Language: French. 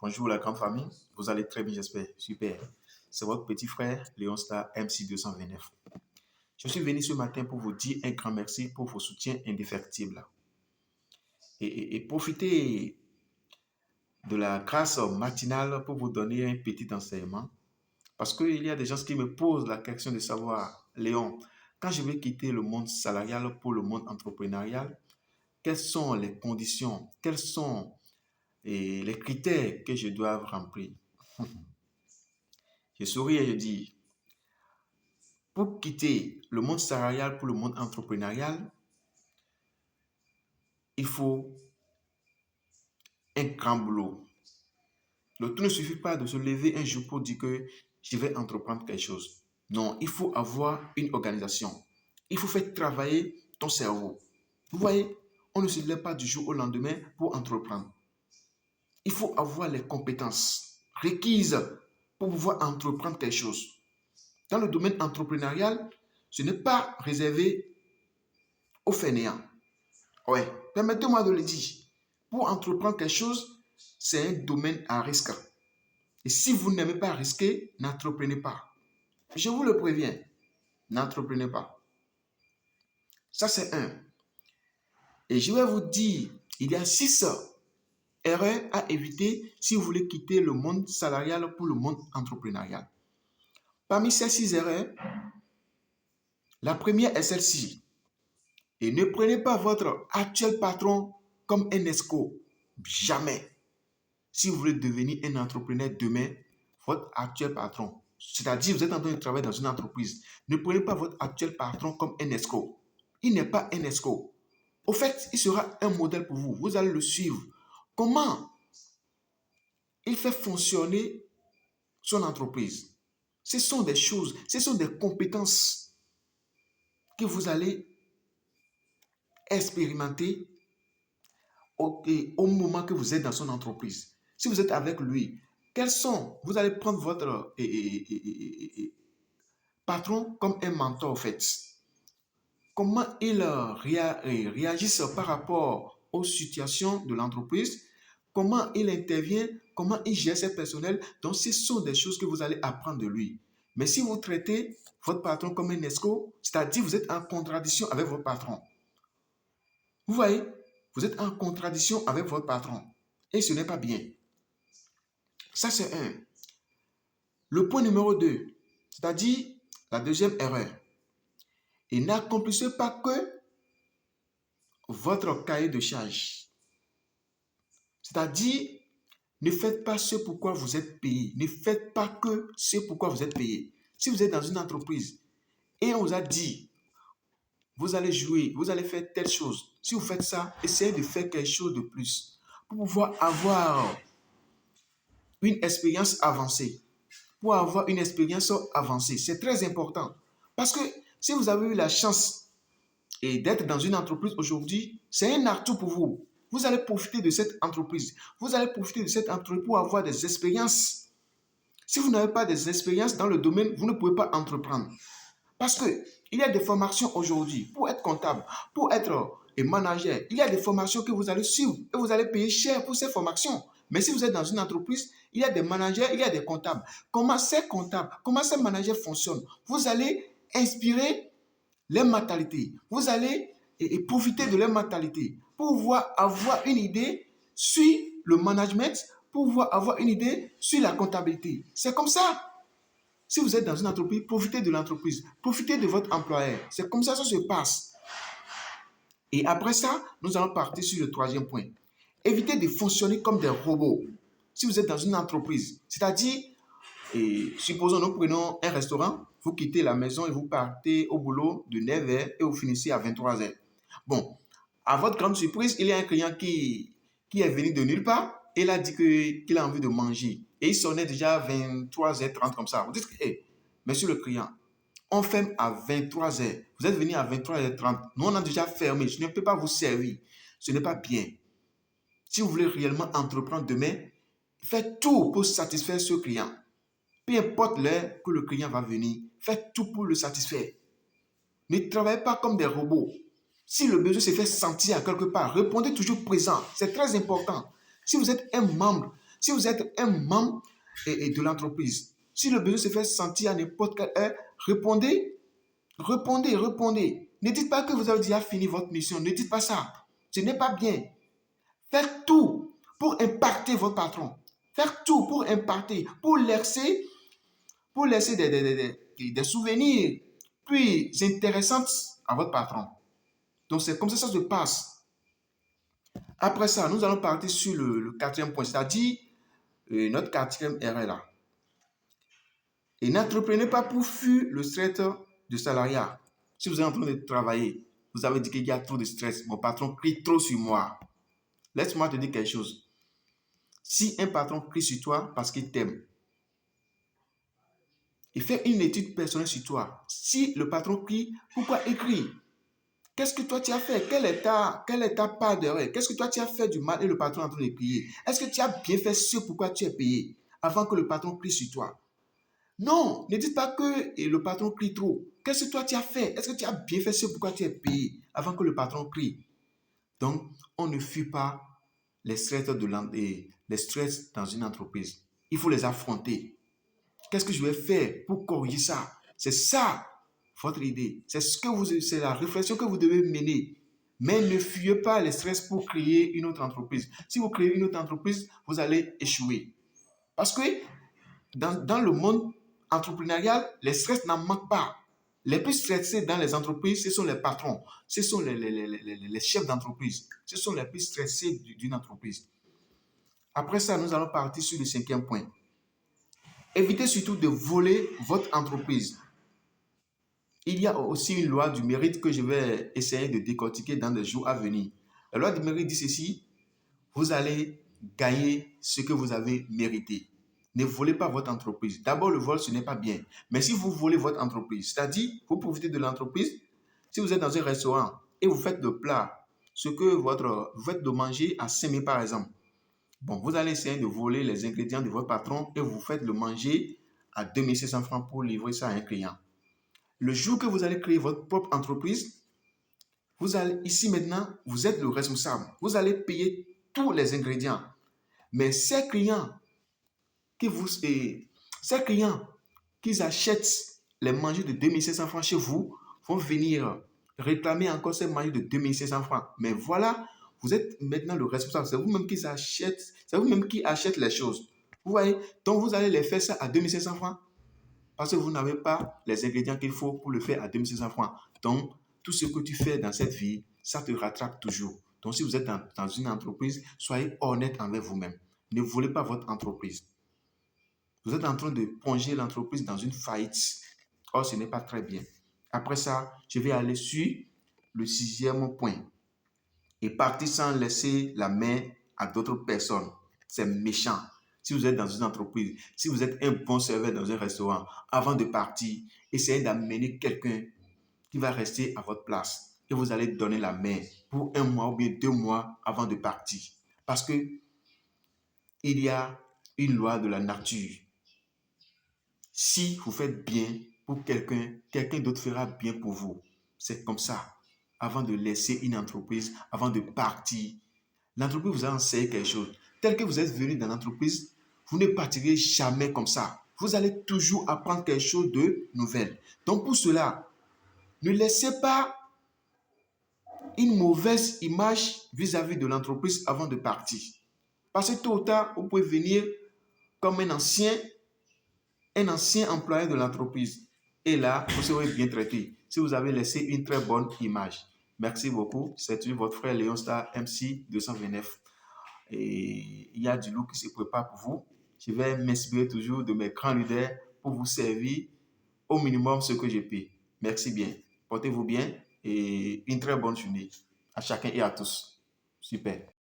Bonjour la grande famille, vous allez très bien j'espère, super. C'est votre petit frère Léon Star MC229. Je suis venu ce matin pour vous dire un grand merci pour vos soutiens indéfectibles. Et profitez de la grâce matinale pour vous donner un petit enseignement. Parce qu'il y a des gens qui me posent la question de savoir, Léon, quand je vais quitter le monde salarial pour le monde entrepreneurial, quelles sont les conditions, quels sont les critères que je dois remplir? Je souris et je dis, pour quitter le monde salarial pour le monde entrepreneurial, il faut un grand boulot. Le tout ne suffit pas de se lever un jour pour dire que je vais entreprendre quelque chose. Non, il faut avoir une organisation. Il faut faire travailler ton cerveau. Vous voyez, on ne se lève pas du jour au lendemain pour entreprendre. Il faut avoir les compétences requises pour pouvoir entreprendre quelque chose. Dans le domaine entrepreneurial, ce n'est pas réservé aux fainéants. Ouais, permettez-moi de le dire. Pour entreprendre quelque chose, c'est un domaine à risque. Et si vous n'aimez pas risquer, n'entreprenez pas. Je vous le préviens, n'entreprenez pas. Ça, c'est un. Et je vais vous dire, il y a 6 erreurs à éviter si vous voulez quitter le monde salarial pour le monde entrepreneurial. Parmi ces 6 erreurs, la première est celle-ci. Et ne prenez pas votre actuel patron comme un escroc. Jamais. Si vous voulez devenir un entrepreneur demain, votre actuel patron, c'est-à-dire vous êtes en train de travailler dans une entreprise, ne prenez pas votre actuel patron comme un escroc. Il n'est pas un escroc. Au fait, il sera un modèle pour vous. Vous allez le suivre. Comment il fait fonctionner son entreprise? Ce sont des choses, ce sont des compétences que vous allez expérimenter au moment que vous êtes dans son entreprise. Si vous êtes avec lui, vous allez prendre votre patron comme un mentor, en fait. Comment il réagisse par rapport aux situations de l'entreprise, comment il intervient, comment il gère ses personnels. Donc, ce sont des choses que vous allez apprendre de lui. Mais si vous traitez votre patron comme un escroc, c'est-à-dire vous êtes en contradiction avec votre patron. Vous voyez, vous êtes en contradiction avec votre patron. Et ce n'est pas bien. Ça, c'est un. Le point numéro 2, c'est-à-dire la deuxième erreur. Et n'accomplissez pas que votre cahier de charge. C'est-à-dire, ne faites pas ce pourquoi vous êtes payé. Ne faites pas que ce pourquoi vous êtes payé. Si vous êtes dans une entreprise et on vous a dit, vous allez jouer, vous allez faire telle chose. Si vous faites ça, essayez de faire quelque chose de plus pour pouvoir avoir une expérience avancée. Pour avoir une expérience avancée, c'est très important. Parce que si vous avez eu la chance d'être dans une entreprise aujourd'hui, c'est un atout pour vous. Vous allez profiter de cette entreprise. Vous allez profiter de cette entreprise pour avoir des expériences. Si vous n'avez pas des expériences dans le domaine, vous ne pouvez pas entreprendre. Parce qu'il y a des formations aujourd'hui pour être comptable, pour être manager. Il y a des formations que vous allez suivre et vous allez payer cher pour ces formations. Mais si vous êtes dans une entreprise, il y a des managers, il y a des comptables. Comment ces comptables, comment ces managers fonctionnent? Vous allez inspirer les mentalités. Vous allez profiter de leur mentalité pour pouvoir avoir une idée sur le management, pour pouvoir avoir une idée sur la comptabilité. C'est comme ça. Si vous êtes dans une entreprise, profitez de l'entreprise. Profitez de votre employeur. C'est comme ça que ça se passe. Et après ça, nous allons partir sur le troisième point. Évitez de fonctionner comme des robots. Si vous êtes dans une entreprise, c'est-à-dire, supposons nous prenons un restaurant, vous quittez la maison et vous partez au boulot de 9h et vous finissez à 23h. Bon, à votre grande surprise, il y a un client qui est venu de nulle part et il a dit qu'il a envie de manger. Et il sonnait déjà 23h30 comme ça. Vous dites, hey, monsieur le client, on ferme à 23h. Vous êtes venu à 23h30. Nous, on a déjà fermé. Je ne peux pas vous servir. Ce n'est pas bien. Si vous voulez réellement entreprendre demain, faites tout pour satisfaire ce client. Peu importe l'heure que le client va venir, faites tout pour le satisfaire. Ne travaillez pas comme des robots. Si le besoin se fait sentir à quelque part, répondez toujours présent. C'est très important. Si vous êtes un membre Si vous êtes un membre de l'entreprise, si le besoin se fait sentir à n'importe quelle heure, répondez, répondez, répondez. Ne dites pas que vous avez déjà fini votre mission. Ne dites pas ça. Ce n'est pas bien. Faites tout pour impacter votre patron. Faites tout pour impacter, pour laisser des souvenirs plus intéressants à votre patron. Donc, c'est comme ça que ça se passe. Après ça, nous allons partir sur le quatrième point, c'est-à-dire notre quatrième erreur là. Et n'entreprenez pas pour fuir le stress de salariat. Si vous êtes en train de travailler, vous avez dit qu'il y a trop de stress, mon patron crie trop sur moi. Laisse-moi te dire quelque chose. Si un patron crie sur toi parce qu'il t'aime, il fait une étude personnelle sur toi. Si le patron crie, pourquoi il crie? Qu'est-ce que toi tu as fait? Quelle est ta part d'erreur? Qu'est-ce que toi tu as fait du mal et le patron est en train de crier? Est-ce que tu as bien fait ce pourquoi tu es payé avant que le patron crie sur toi? Non, ne dites pas que le patron crie trop. Qu'est-ce que toi tu as fait? Est-ce que tu as bien fait ce pourquoi tu es payé avant que le patron crie? Donc, on ne fuit pas les stress dans une entreprise. Il faut les affronter. Qu'est-ce que je vais faire pour corriger ça? C'est ça votre idée. C'est la réflexion que vous devez mener. Mais ne fuyez pas les stress pour créer une autre entreprise. Si vous créez une autre entreprise, vous allez échouer. Parce que dans le monde entrepreneurial, les stress n'en manquent pas. Les plus stressés dans les entreprises, ce sont les patrons, ce sont les chefs d'entreprise, ce sont les plus stressés d'une entreprise. Après ça, nous allons partir sur le cinquième point. Évitez surtout de voler votre entreprise. Il y a aussi une loi du mérite que je vais essayer de décortiquer dans les jours à venir. La loi du mérite dit ceci: vous allez gagner ce que vous avez mérité. Ne volez pas votre entreprise. D'abord, le vol, ce n'est pas bien. Mais si vous volez votre entreprise, c'est-à-dire, vous profitez de l'entreprise, si vous êtes dans un restaurant et vous faites le plat, vous faites de manger à 5 000 par exemple. Bon, vous allez essayer de voler les ingrédients de votre patron et vous faites le manger à 2 500 francs pour livrer ça à un client. Le jour que vous allez créer votre propre entreprise, ici maintenant, vous êtes le responsable. Vous allez payer tous les ingrédients. Mais ces clients qui achètent les manger de 2500 francs chez vous vont venir réclamer encore ces manger de 2500 francs. Mais voilà, vous êtes maintenant le responsable. C'est vous-même qui achetez les choses. Vous voyez? Donc, vous allez les faire ça à 2500 francs parce que vous n'avez pas les ingrédients qu'il faut pour le faire à 2500 francs. Donc, tout ce que tu fais dans cette vie, ça te rattrape toujours. Donc, si vous êtes dans une entreprise, soyez honnête envers vous-même. Ne volez pas votre entreprise. Vous êtes en train de plonger l'entreprise dans une faillite. Or, ce n'est pas très bien. Après ça, je vais aller sur le sixième point. Et partir sans laisser la main à d'autres personnes. C'est méchant. Si vous êtes dans une entreprise, si vous êtes un bon serveur dans un restaurant, avant de partir, essayez d'amener quelqu'un qui va rester à votre place. Et vous allez donner la main pour 1 mois ou bien 2 mois avant de partir. Parce que il y a une loi de la nature. Si vous faites bien pour quelqu'un, quelqu'un d'autre fera bien pour vous. C'est comme ça. Avant de laisser une entreprise, avant de partir, l'entreprise vous a enseigné quelque chose. Tel que vous êtes venu dans l'entreprise, vous ne partirez jamais comme ça. Vous allez toujours apprendre quelque chose de nouvel. Donc pour cela, ne laissez pas une mauvaise image vis-à-vis de l'entreprise avant de partir. Parce que tôt ou tard, vous pouvez venir comme un ancien employé de l'entreprise. Et là, vous serez bien traité si vous avez laissé une très bonne image. Merci beaucoup. C'était votre frère Léon Star, MC 229. Et il y a du lourd qui se prépare pour vous. Je vais m'inspirer toujours de mes grands leaders pour vous servir au minimum ce que je peux. Merci bien. Portez-vous bien et une très bonne journée à chacun et à tous. Super.